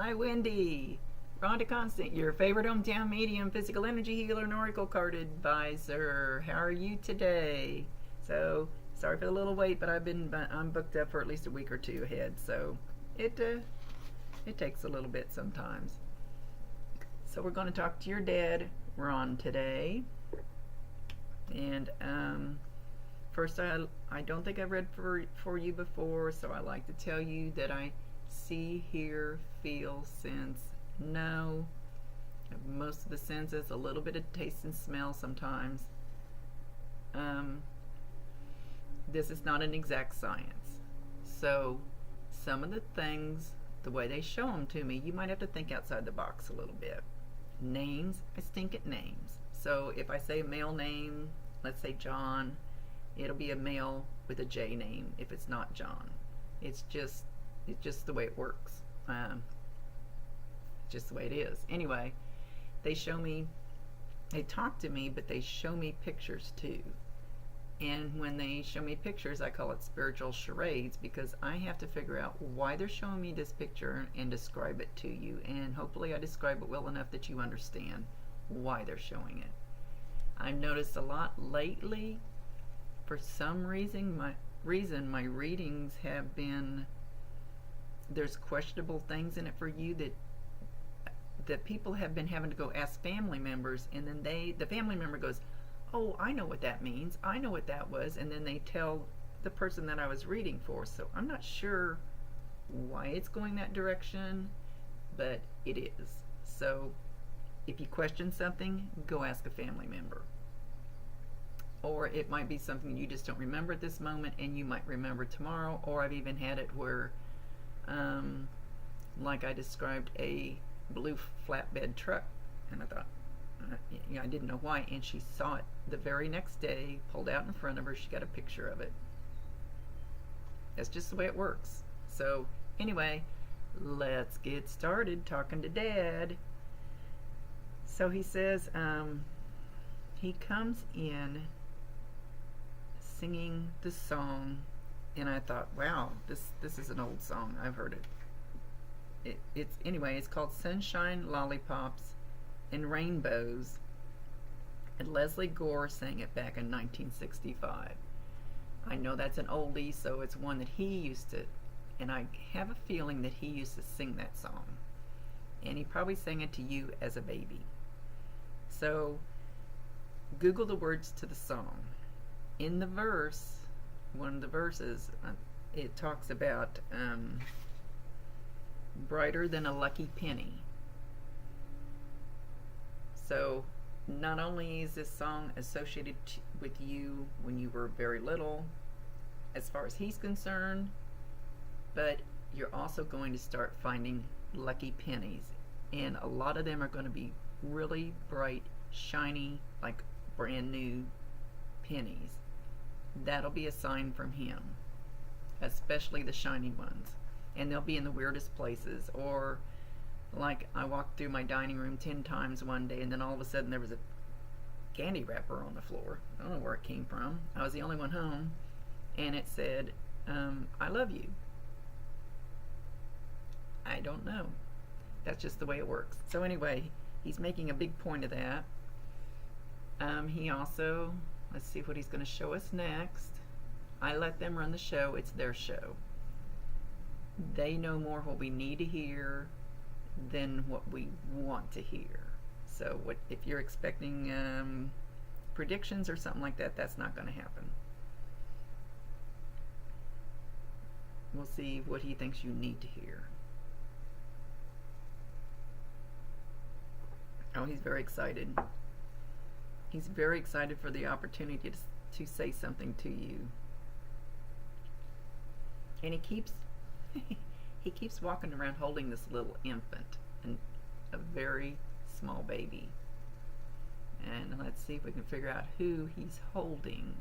Hi, Wendy. Rhonda Constant, your favorite hometown medium, physical energy healer, and oracle card advisor. How are you today? So, sorry for the little wait, but I'm booked up for at least a week or two ahead. So, it takes a little bit sometimes. So, we're going to talk to your dad, Ron, today. And first, I don't think I've read for you before, so I like to tell you that I see, hear, feel, sense, know. Most of the senses, a little bit of taste and smell sometimes. This is not an exact science. So some of the things, the way they show them to me, you might have to think outside the box a little bit. Names, I stink at names. So if I say a male name, let's say John, it'll be a male with a J name if it's not John. It's just the way it works. Just the way it is. Anyway, they talk to me, but they show me pictures too. And when they show me pictures, I call it spiritual charades, because I have to figure out why they're showing me this picture and describe it to you. And hopefully I describe it well enough that you understand why they're showing it. I've noticed a lot lately, for some reason, my readings have been, there's questionable things in it for you that people have been having to go ask family members, and then the family member goes, oh, I know what that means, I know what that was, and then they tell the person that I was reading for. So I'm not sure why it's going that direction, but it is. So if you question something, go ask a family member. Or it might be something you just don't remember at this moment, and you might remember tomorrow. Or I've even had it where, like I described a blue flatbed truck, and I thought, I didn't know why, and she saw it the very next day, pulled out in front of her, she got a picture of it. That's just the way it works. So anyway, let's get started talking to Dad. So he says, he comes in singing the song, and I thought, wow, this is an old song. I've heard it. It's called Sunshine, Lollipops, and Rainbows, and Leslie Gore sang it back in 1965. I know that's an oldie, so it's one that he used to, and I have a feeling that he used to sing that song, and he probably sang it to you as a baby. So Google the words to the song. In the verse, one of the verses, it talks about brighter than a lucky penny. So not only is this song associated with you when you were very little, as far as he's concerned, but you're also going to start finding lucky pennies, and a lot of them are going to be really bright, shiny, like brand new pennies. That'll be a sign from him, especially the shiny ones, and they'll be in the weirdest places. Or like I walked through my dining room 10 times one day, and then all of a sudden there was a candy wrapper on the floor. I don't know where it came from. I was the only one home, and it said, I love you. I don't know. That's just the way it works. So anyway, he's making a big point of that. He also, let's see what he's going to show us next. I let them run the show. It's their show. They know more what we need to hear than what we want to hear. So if you're expecting predictions or something like that, that's not going to happen. We'll see what he thinks you need to hear. Oh, he's very excited. He's very excited for the opportunity to say something to you. And he keeps walking around holding this little infant, and a very small baby. And let's see if we can figure out who he's holding.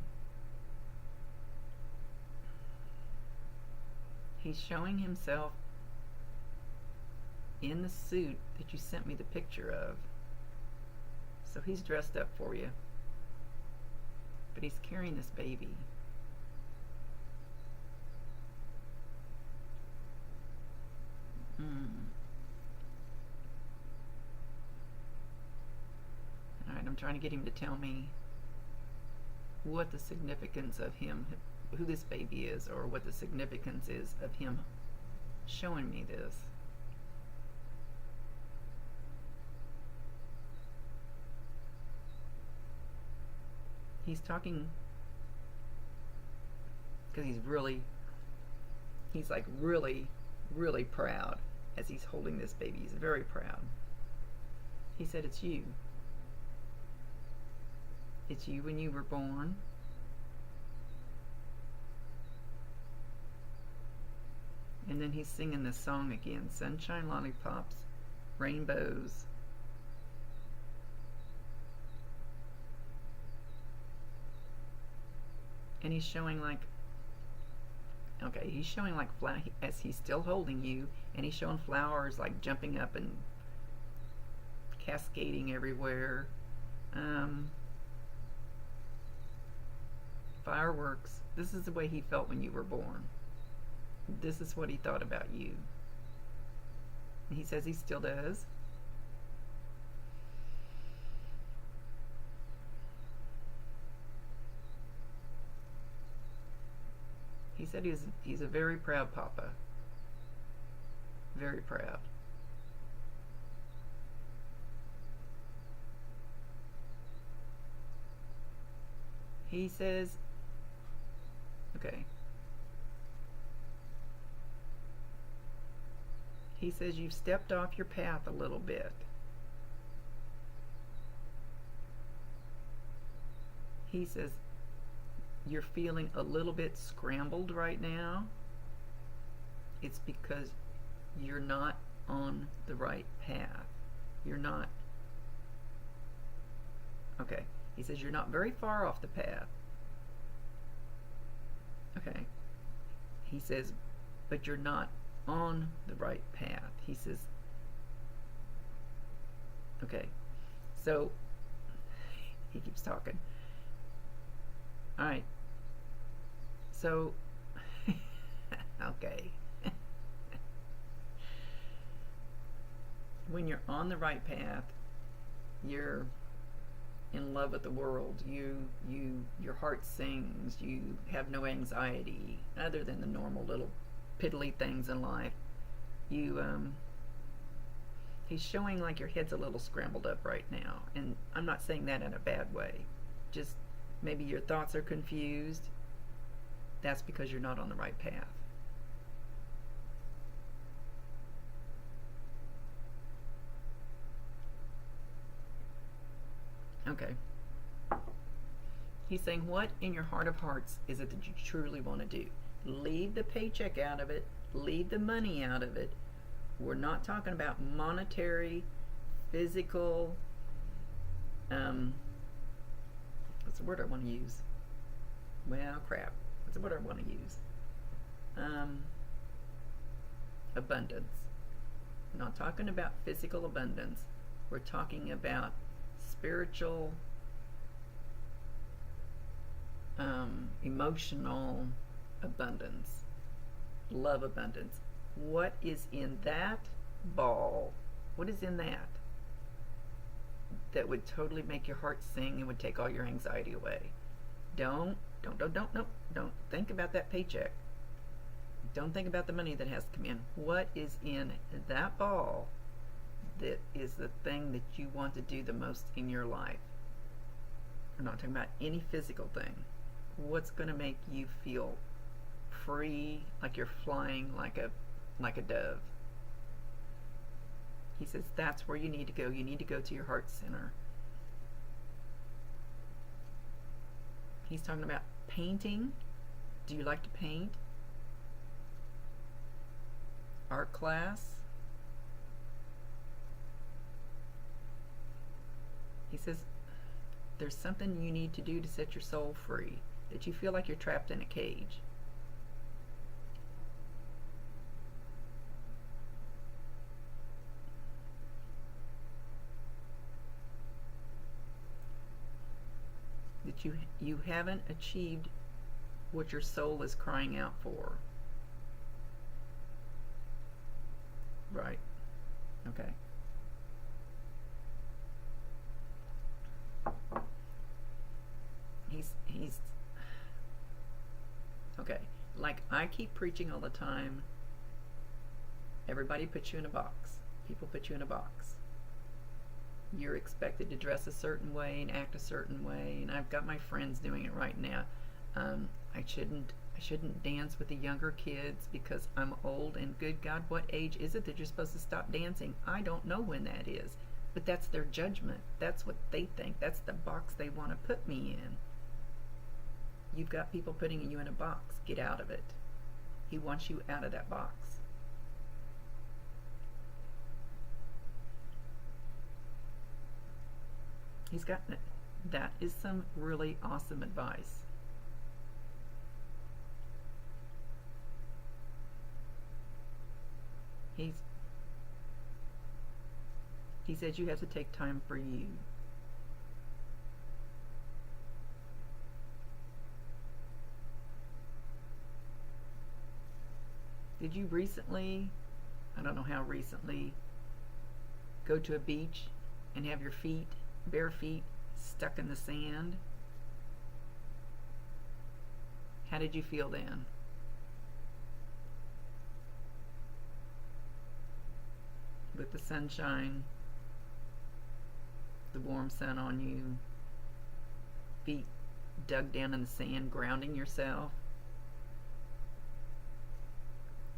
He's showing himself in the suit that you sent me the picture of. So he's dressed up for you, but he's carrying this baby. trying to get him to tell me what the significance of him, who this baby is, or what the significance is of him showing me this. He's talking because he's like really, really proud as he's holding this baby. He's very proud. He said, "It's you. It's you when you were born. And then he's singing this song again, Sunshine Lollipops, Rainbows. And he's showing like, okay, he's showing like, as he's still holding you, and he's showing flowers like jumping up and cascading everywhere. Fireworks. This is the way he felt when you were born. This is what he thought about you. And he says he still does. He said he's a very proud papa. Very proud. He says, okay. He says you've stepped off your path a little bit. He says you're feeling a little bit scrambled right now. It's because you're not on the right path. You're not. Okay. He says you're not very far off the path. Okay. He says, but you're not on the right path. He says, okay. So, he keeps talking. Alright. So, okay. When you're on the right path, you're in love with the world. Your heart sings. You have no anxiety other than the normal little piddly things in life. He's showing like your head's a little scrambled up right now, and I'm not saying that in a bad way. Just maybe your thoughts are confused. That's because you're not on the right path. Okay. He's saying, what in your heart of hearts is it that you truly want to do? Leave the paycheck out of it. Leave the money out of it. We're not talking about monetary, physical, what's the word I want to use? Well, crap. What's the word I want to use? Abundance. We're not talking about physical abundance. We're talking about spiritual, emotional abundance, love abundance. What is in that ball? What is in that would totally make your heart sing and would take all your anxiety away? Don't think about that paycheck. Don't think about the money that has to come in. What is in that ball that is the thing that you want to do the most in your life? We're not talking about any physical thing. What's going to make you feel free, like you're flying like a dove? He says that's where you need to go. You need to go to your heart center. He's talking about painting. Do you like to paint? Art class? He says there's something you need to do to set your soul free, that you feel like you're trapped in a cage. That you haven't achieved what your soul is crying out for. Right. Okay. I keep preaching all the time. Everybody puts you in a box. People put you in a box. You're expected to dress a certain way and act a certain way, and I've got my friends doing it right now. I shouldn't dance with the younger kids because I'm old, and good God, what age is it that you're supposed to stop dancing? I don't know when that is, but that's their judgment. That's what they think. That's the box they want to put me in. You've got people putting you in a box. Get out of it. He wants you out of that box. He's got it. That is some really awesome advice. He says you have to take time for you. Did you recently, I don't know how recently, go to a beach and have your feet, bare feet, stuck in the sand? How did you feel then? With the sunshine, the warm sun on you, feet dug down in the sand, grounding yourself,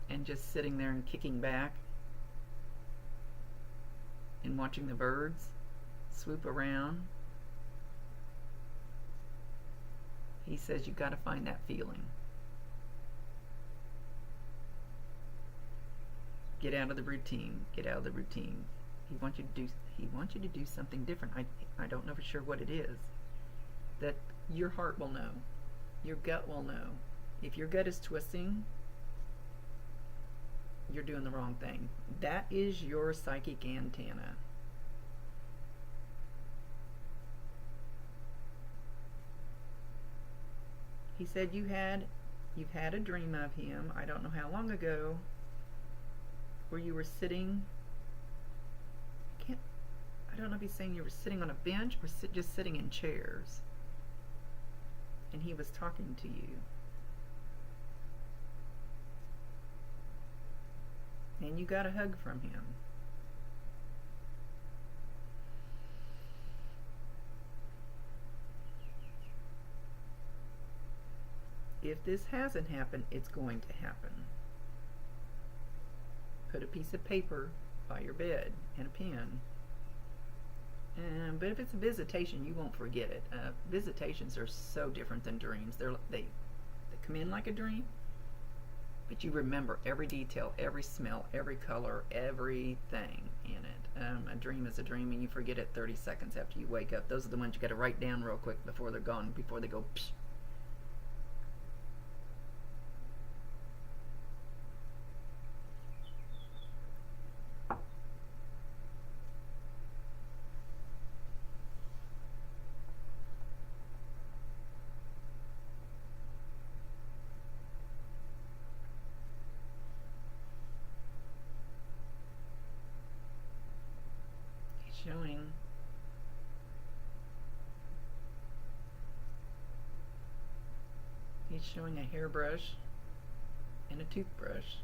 and just sitting there and kicking back and watching the birds swoop around. He says you've got to find that feeling. Get out of the routine. Get out of the routine. He wants you to do something different. I don't know for sure what it is. That your heart will know. Your gut will know. If your gut is twisting, you're doing the wrong thing. That is your psychic antenna. He said you've had a dream of him, I don't know how long ago, where you were sitting, I don't know if he's saying you were sitting on a bench or just sitting in chairs, and he was talking to you. And you got a hug from him. If this hasn't happened, it's going to happen. Put a piece of paper by your bed and a pen. But if it's a visitation, you won't forget it. Visitations are so different than dreams. They come in like a dream, but you remember every detail, every smell, every color, everything in it. A dream is a dream, and you forget it 30 seconds after you wake up. Those are the ones you got to write down real quick before they're gone, before they go psh. He's showing a hairbrush and a toothbrush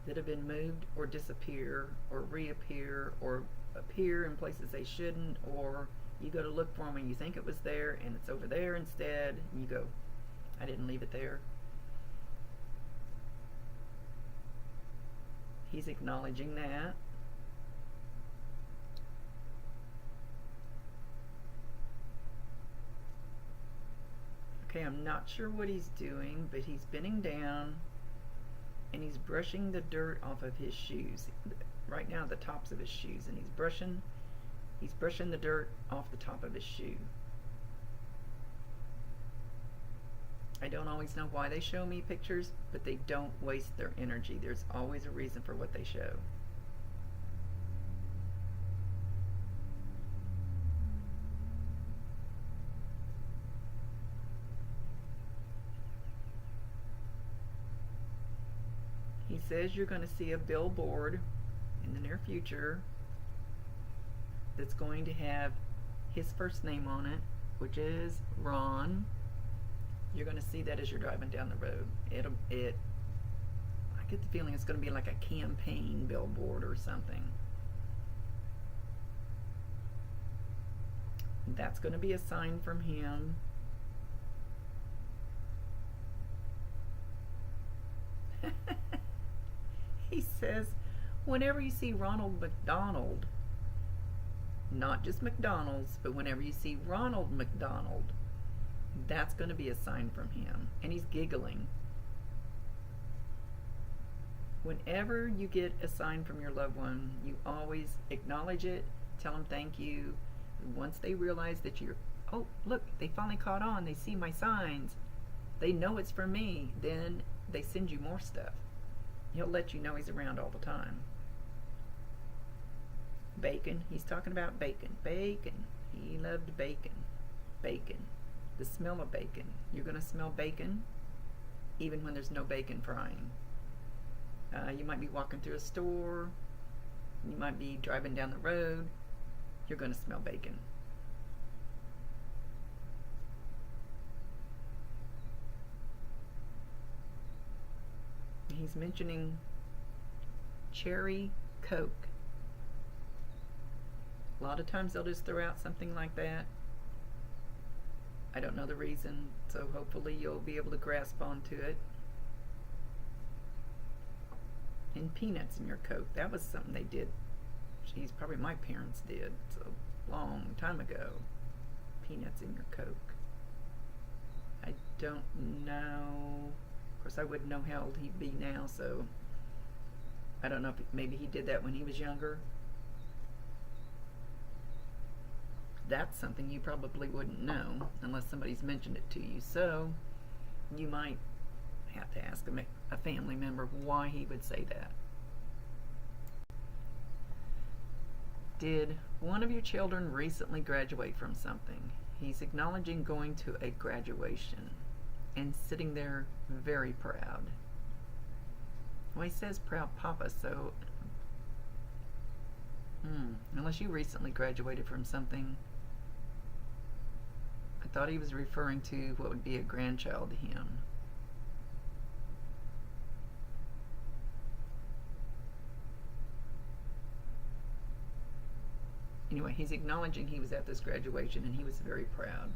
that have been moved or disappear or reappear or appear in places they shouldn't, or you go to look for them and you think it was there and it's over there instead, and you go, I didn't leave it there. He's acknowledging that. Okay, I'm not sure what he's doing, but he's bending down and he's brushing the dirt off of his shoes. Right now, the tops of his shoes, and he's brushing the dirt off the top of his shoe. I don't always know why they show me pictures, but they don't waste their energy. There's always a reason for what they show. He says you're going to see a billboard in the near future that's going to have his first name on it, which is Ron, You're going to see that as you're driving down the road. I get the feeling it's going to be like a campaign billboard or something. That's going to be a sign from him. He says, whenever you see Ronald McDonald, not just McDonald's, but whenever you see Ronald McDonald, that's going to be a sign from him. And he's giggling. Whenever you get a sign from your loved one, you always acknowledge it, tell them thank you. Once they realize that you're, oh, look, they finally caught on, they see my signs, they know it's from me, then they send you more stuff. He'll let you know he's around all the time. Bacon, he's talking about bacon. Bacon, he loved bacon. Bacon, the smell of bacon. You're going to smell bacon even when there's no bacon frying. You might be walking through a store, you might be driving down the road, you're going to smell bacon. He's mentioning cherry Coke. A lot of times they'll just throw out something like that. I don't know the reason, so hopefully you'll be able to grasp onto it. And peanuts in your Coke. That was something they did. Geez, probably my parents did. It's a long time ago. Peanuts in your Coke. I don't know. Of course, I wouldn't know how old he'd be now, so I don't know if maybe he did that when he was younger. That's something you probably wouldn't know unless somebody's mentioned it to you. So you might have to ask a family member why he would say that. Did one of your children recently graduate from something? He's acknowledging going to a graduation and sitting there very proud. Well, he says proud papa, so unless you recently graduated from something, I thought he was referring to what would be a grandchild to him. Anyway, he's acknowledging he was at this graduation and he was very proud.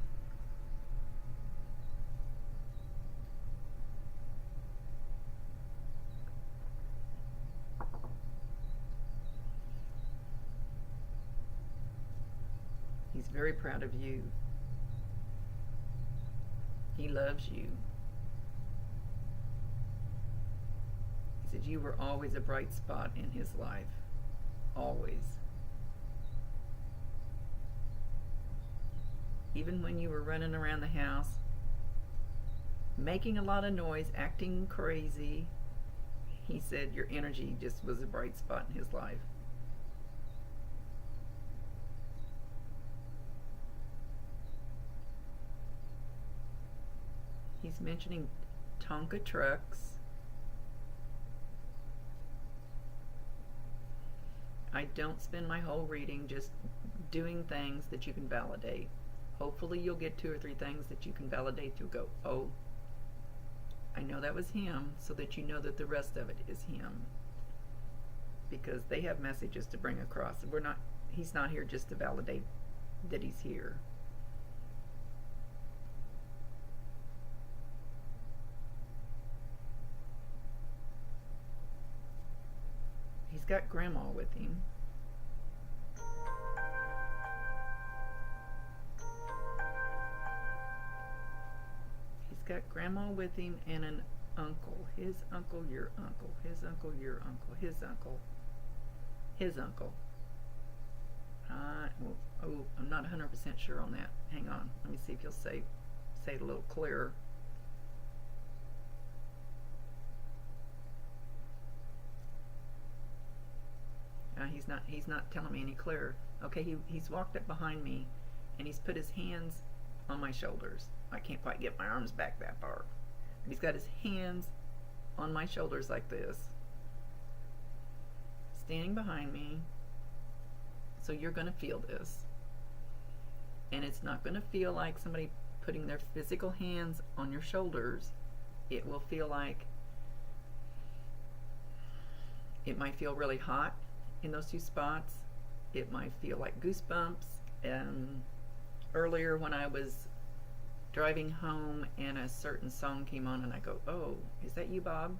He's very proud of you. He loves you. He said you were always a bright spot in his life. Always. Even when you were running around the house, making a lot of noise, acting crazy, he said your energy just was a bright spot in his life. He's mentioning Tonka trucks. I don't spend my whole reading just doing things that you can validate. Hopefully you'll get 2 or 3 things that you can validate. You'll go, oh, I know that was him, so that you know that the rest of it is him. Because they have messages to bring across. He's not here just to validate that he's here. He's got grandma with him. Got grandma with him and an uncle. His uncle, your uncle. His uncle, your uncle. His uncle. His uncle. I'm not 100% sure on that. Hang on. Let me see if you'll say it a little clearer. He's not telling me any clearer. Okay, he's walked up behind me and he's put his hands on my shoulders. I can't quite get my arms back that far. But he's got his hands on my shoulders like this, standing behind me. So you're going to feel this. And it's not going to feel like somebody putting their physical hands on your shoulders, it will feel like, it might feel really hot in those two spots. It might feel like goosebumps. Earlier when I was driving home and a certain song came on and I go, oh, is that you, Bob?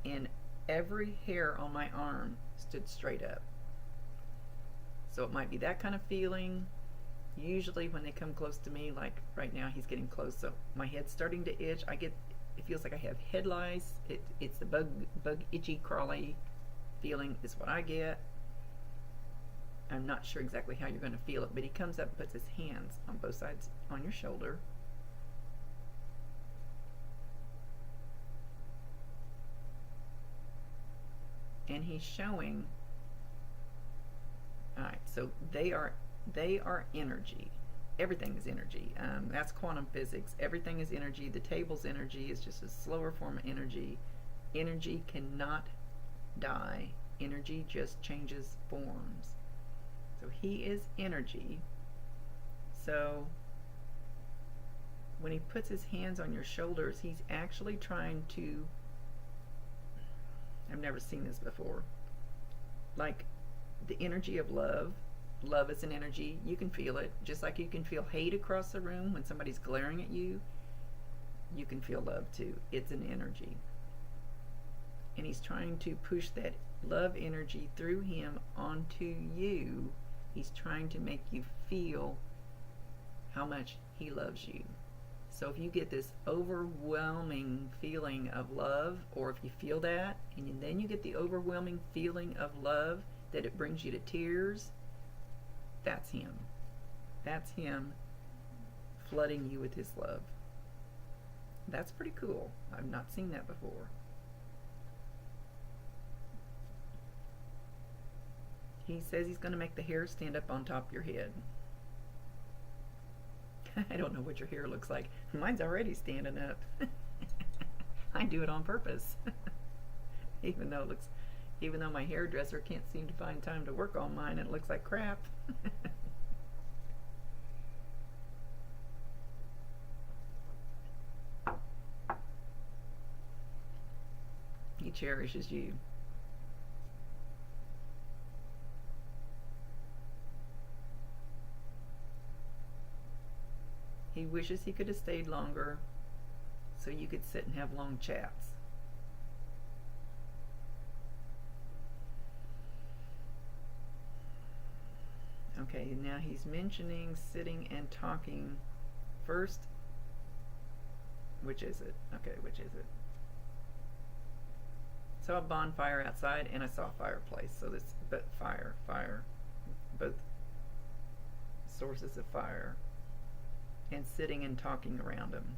And every hair on my arm stood straight up. So it might be that kind of feeling. Usually when they come close to me, like right now he's getting close, so my head's starting to itch. It feels like I have head lice. It's the bug itchy crawly feeling is what I get. I'm not sure exactly how you're going to feel it, but he comes up and puts his hands on both sides on your shoulder. And he's showing, alright, so they are energy. Everything is energy. That's quantum physics. Everything is energy. The table's energy is just a slower form of energy. Energy cannot die. Energy just changes forms. So he is energy. So when he puts his hands on your shoulders, he's actually trying to, I've never seen this before, like the energy of love. Love is an energy. You can feel it. Just like you can feel hate across the room when somebody's glaring at you, you can feel love too. It's an energy. And he's trying to push that love energy through him onto you. He's trying to make you feel how much he loves you. So if you get this overwhelming feeling of love, or if you feel that, and then you get the overwhelming feeling of love that it brings you to tears, that's him. That's him flooding you with his love. That's pretty cool. I've not seen that before. He says he's going to make the hair stand up on top of your head. I don't know what your hair looks like. Mine's already standing up. I do it on purpose. even though my hairdresser can't seem to find time to work on mine, it looks like crap. He cherishes you. He wishes he could have stayed longer so you could sit and have long chats. Okay, now he's mentioning sitting and talking first. Which is it? Okay, which is it? Saw a bonfire outside and I saw a fireplace. So this, but fire, both sources of fire. And sitting and talking around him.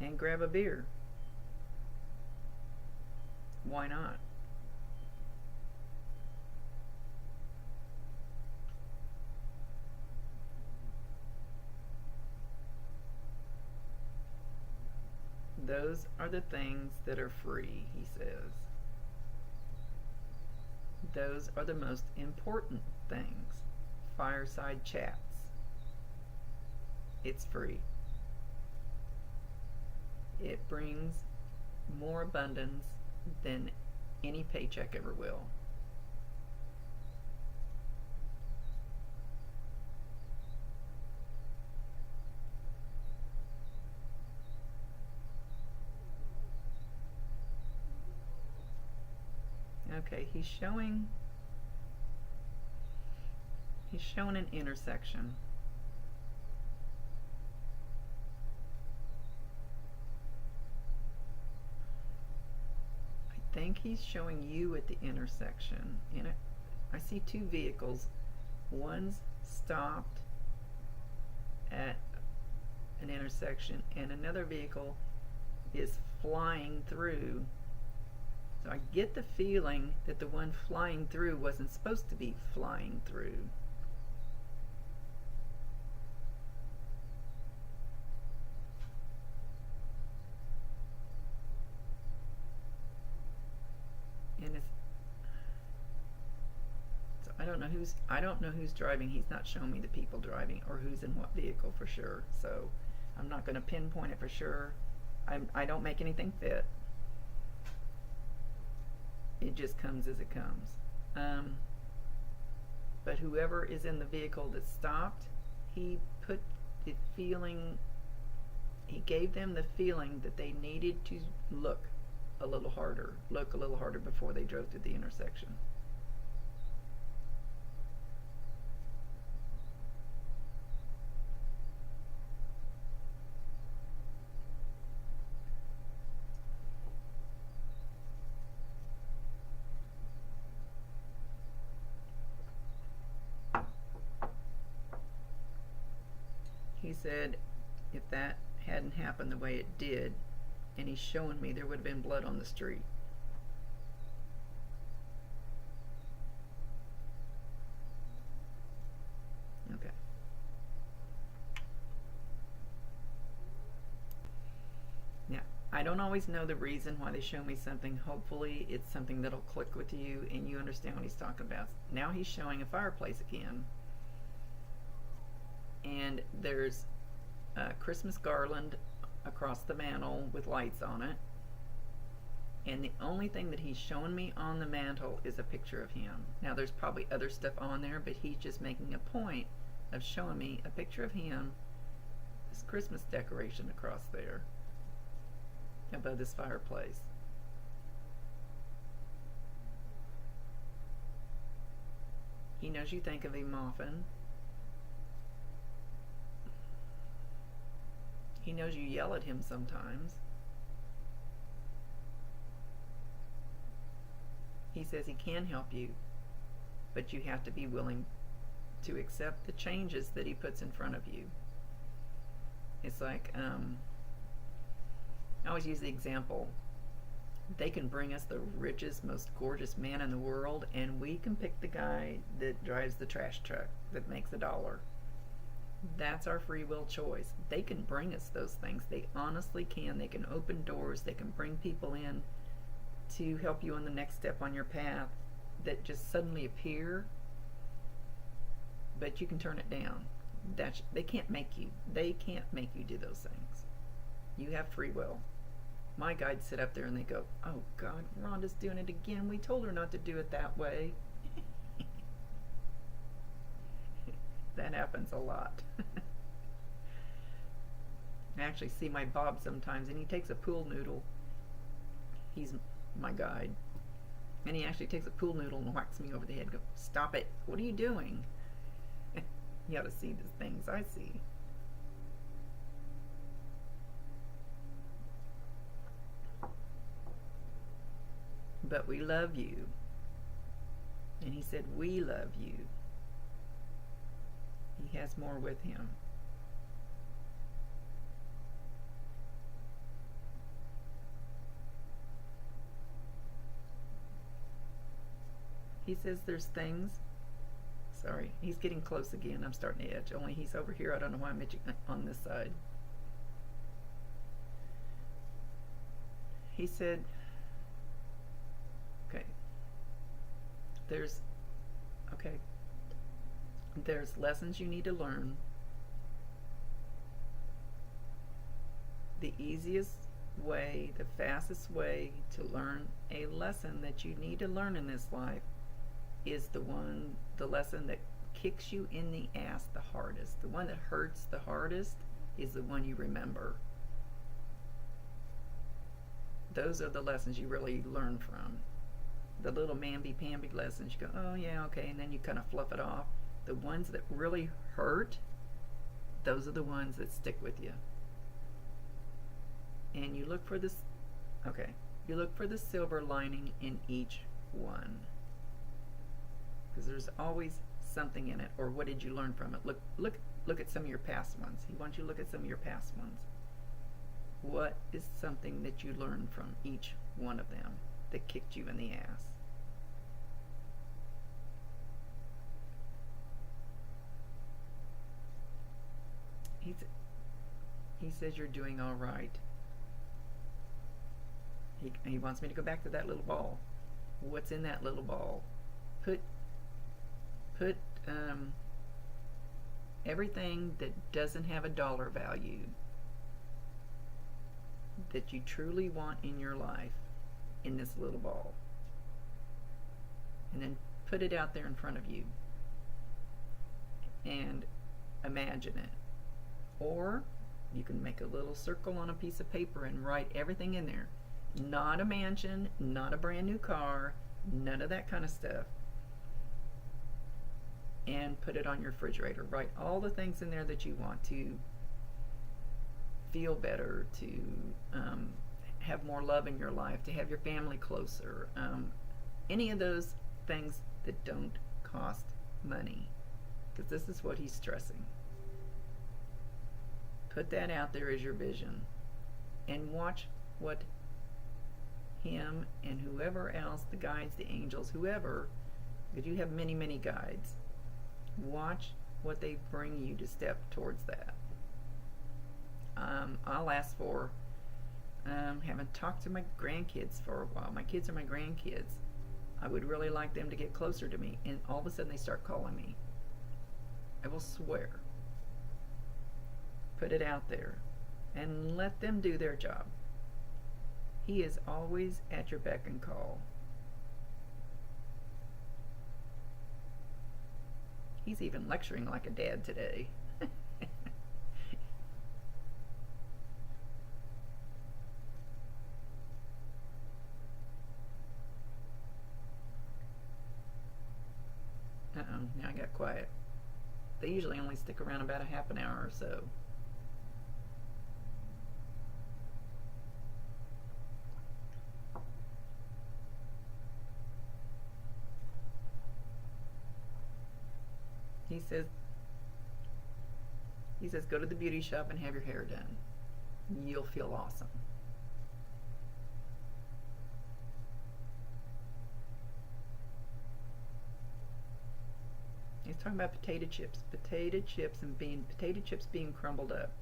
And grab a beer. Why not? Those are the things that are free, he says. Those are the most important things. Fireside chats. It's free. It brings more abundance than any paycheck ever will. Okay, he's showing an intersection. I think he's showing you at the intersection. And I see two vehicles. One's stopped at an intersection and another vehicle is flying through. So I get the feeling that the one flying through wasn't supposed to be flying through. And it's I don't know who's driving. He's not showing me the people driving or who's in what vehicle for sure. So I'm not going to pinpoint it for sure. I don't make anything fit. It just comes as it comes. But whoever is in the vehicle that stopped, he put the feeling, he gave them the feeling that they needed to look a little harder before they drove through the intersection. He said if that hadn't happened the way it did, and he's showing me, there would have been blood on the street. Okay. Now, I don't always know the reason why they show me something. Hopefully it's something that'll click with you and you understand what he's talking about. Now he's showing a fireplace again. And there's a Christmas garland across the mantle with lights on it. And the only thing that he's showing me on the mantle is a picture of him. Now there's probably other stuff on there, but he's just making a point of showing me a picture of him, this Christmas decoration across there above this fireplace. He knows you think of him often. He knows you yell at him sometimes. He says he can help you, but you have to be willing to accept the changes that he puts in front of you. It's like, I always use the example, they can bring us the richest, most gorgeous man in the world, and we can pick the guy that drives the trash truck that makes $1. That's our free will choice. They can bring us those things. They honestly can. They can open doors. They can bring people in to help you on the next step on your path that just suddenly appear, but you can turn it down. They can't make you. They can't make you do those things. You have free will. My guides sit up there and they go, "Oh God, Rhonda's doing it again. We told her not to do it that way." That happens a lot. I actually see my Bob sometimes, and he takes a pool noodle. He's my guide. And he actually takes a pool noodle and whacks me over the head and goes, "Stop it. What are you doing?" You ought to see the things I see. But we love you. And he said, we love you. He has more with him. He says there's things. Sorry, he's getting close again. I'm starting to itch. Only he's over here. I don't know why I'm itching on this side. He said, okay, there's lessons you need to learn. The easiest way, the fastest way to learn a lesson that you need to learn in this life is the lesson that kicks you in the ass the hardest. The one that hurts the hardest is the one you remember. Those are the lessons you really learn from. The little mamby-pamby lessons, you go, oh yeah, okay, and then you kind of fluff it off. The ones that really hurt, those are the ones that stick with you. And you look for this, you look for the silver lining in each one. Because there's always something in it. Or what did you learn from it? Look at some of your past ones. He wants you to look at some of your past ones. What is something that you learned from each one of them that kicked you in the ass? He says you're doing all right. He wants me to go back to that little ball. What's in that little ball? Put everything that doesn't have a dollar value that you truly want in your life in this little ball. And then put it out there in front of you and imagine it. Or you can make a little circle on a piece of paper and write everything in there. Not a mansion, not a brand new car, none of that kind of stuff. And put it on your refrigerator. Write all the things in there that you want to feel better, to have more love in your life, to have your family closer. Any of those things that don't cost money, because this is what he's stressing. Put that out there as your vision and watch what him and whoever else, the guides, the angels, whoever, because you have many, many guides, watch what they bring you to step towards that. I'll ask for, haven't talked to my grandkids for a while. My kids are my grandkids. I would really like them to get closer to me, and all of a sudden they start calling me. I will swear. Put it out there and let them do their job. He is always at your beck and call. He's even lecturing like a dad today. Uh-oh, now I got quiet. They usually only stick around about a half an hour or so. He says go to the beauty shop and have your hair done. You'll feel awesome. He's talking about potato chips being crumbled up.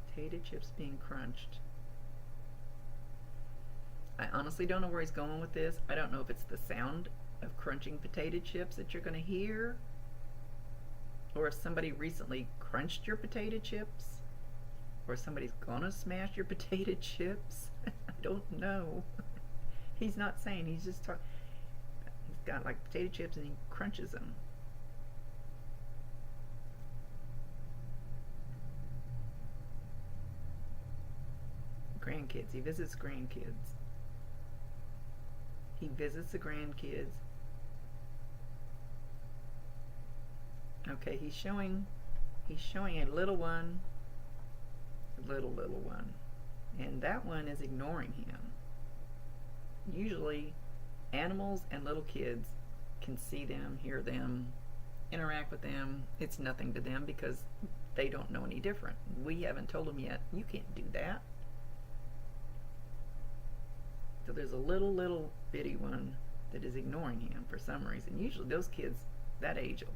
Potato chips being crunched. I honestly don't know where he's going with this. I don't know if it's the sound of crunching potato chips that you're going to hear, or if somebody recently crunched your potato chips, or somebody's gonna smash your potato chips. I don't know. He's not saying, he's just talking. He's got like potato chips and he crunches them. Grandkids. He visits grandkids. He visits the grandkids. Okay, he's showing a little one, little one, and that one is ignoring him. Usually animals and little kids can see them, hear them, interact with them. It's nothing to them because they don't know any different. We haven't told them yet, you can't do that. So there's a little bitty one that is ignoring him for some reason. Usually those kids that age will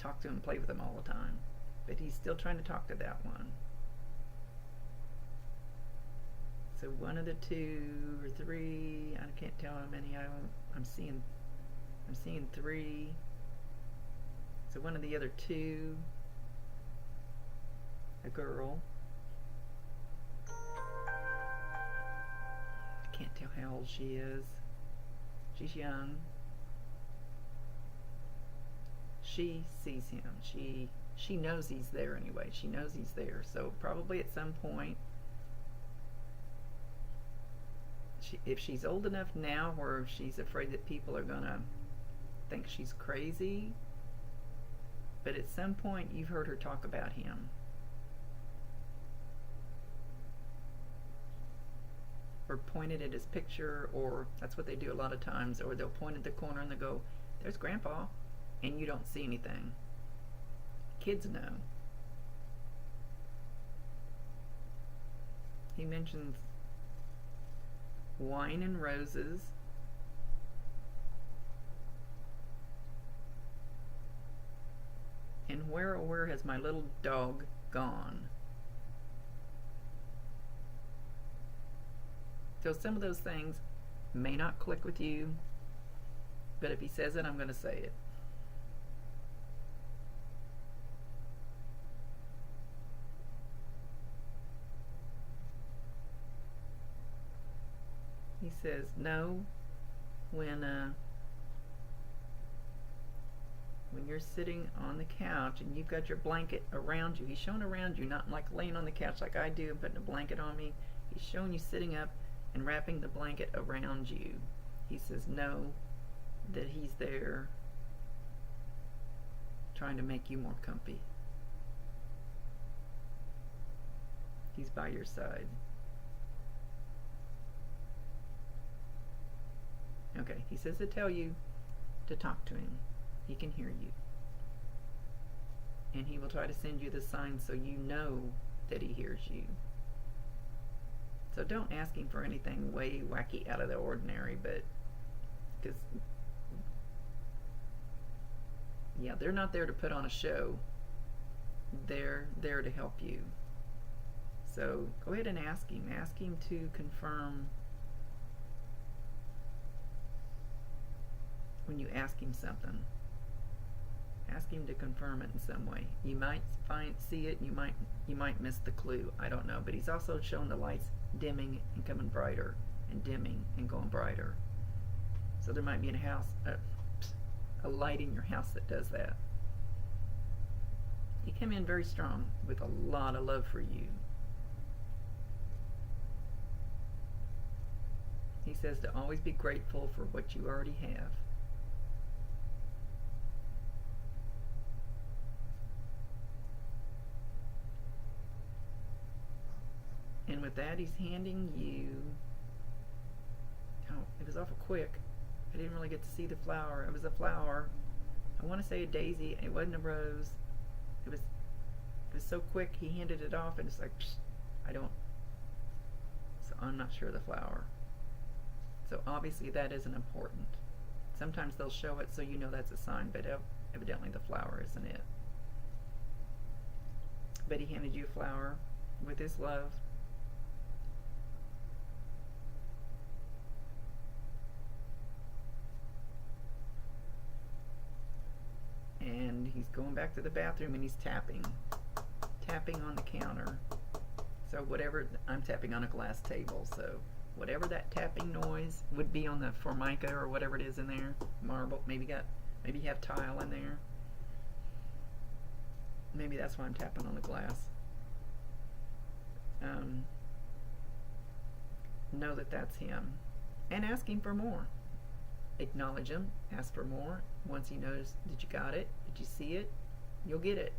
talk to him, play with him all the time, but he's still trying to talk to that one. So one of the two or three, I can't tell how many I'm seeing 3. So one of the other 2, a girl. I can't tell how old she is. She's young. She sees him. She knows he's there anyway. She knows he's there. So probably at some point, if she's old enough now where she's afraid that people are gonna think she's crazy, but at some point you've heard her talk about him. Or pointed at his picture, or that's what they do a lot of times, or they'll point at the corner and they'll go, there's Grandpa, and you don't see anything. Kids know. He mentions wine and roses. And where, oh where has my little dog gone? So some of those things may not click with you. But if he says it, I'm going to say it. He says no when you're sitting on the couch and you've got your blanket around you. He's showing around you, not like laying on the couch like I do and putting a blanket on me. He's showing you sitting up and wrapping the blanket around you. He says know that he's there trying to make you more comfy. He's by your side. Okay, he says to tell you to talk to him. He can hear you. And he will try to send you the signs so you know that he hears you. So don't ask him for anything way wacky out of the ordinary, but because, yeah, they're not there to put on a show. They're there to help you. So go ahead and ask him. Ask him to confirm when you ask him something. Ask him to confirm it in some way. You might see it, and you might miss the clue. I don't know, but he's also shown the lights dimming and coming brighter, and dimming and going brighter. So there might be a light in your house that does that. He came in very strong with a lot of love for you. He says to always be grateful for what you already have. And with that, he's handing you, oh, it was awful quick. I didn't really get to see the flower. It was a flower. I want to say a daisy. It wasn't a rose. It was so quick. He handed it off, and it's like, psh, so I'm not sure of the flower. So obviously that isn't important. Sometimes they'll show it so you know that's a sign, but evidently the flower isn't it. But he handed you a flower with his love. And he's going back to the bathroom and he's tapping on the counter. So whatever, I'm tapping on a glass table, so whatever that tapping noise would be on the formica or whatever it is in there, marble, maybe you have tile in there. Maybe that's why I'm tapping on the glass. Know that that's him. And ask him for more. Acknowledge him, ask for more. Once he knows that you got it, did you see it, you'll get it.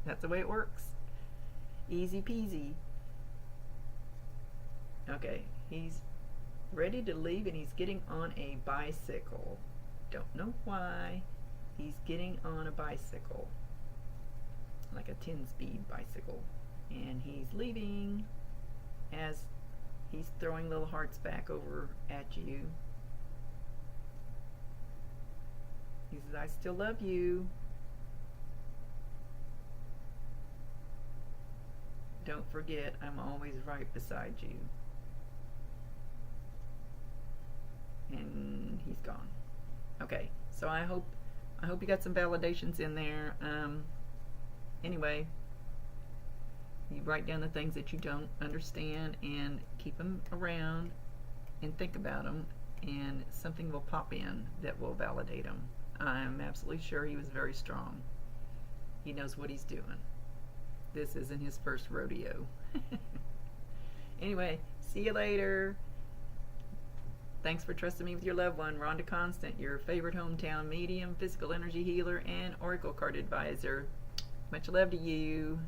That's the way it works. Easy peasy. Okay, he's ready to leave and he's getting on a bicycle. Don't know why. He's getting on a bicycle. Like a 10-speed bicycle. And he's leaving as he's throwing little hearts back over at you. He says, I still love you. Don't forget, I'm always right beside you. And he's gone. Okay, so I hope you got some validations in there. Anyway, you write down the things that you don't understand and keep them around and think about them, and something will pop in that will validate them. I'm absolutely sure he was very strong. He knows what he's doing. This isn't his first rodeo. Anyway, see you later. Thanks for trusting me with your loved one. Rhonda Constant, your favorite hometown medium, physical energy healer, and oracle card advisor. Much love to you.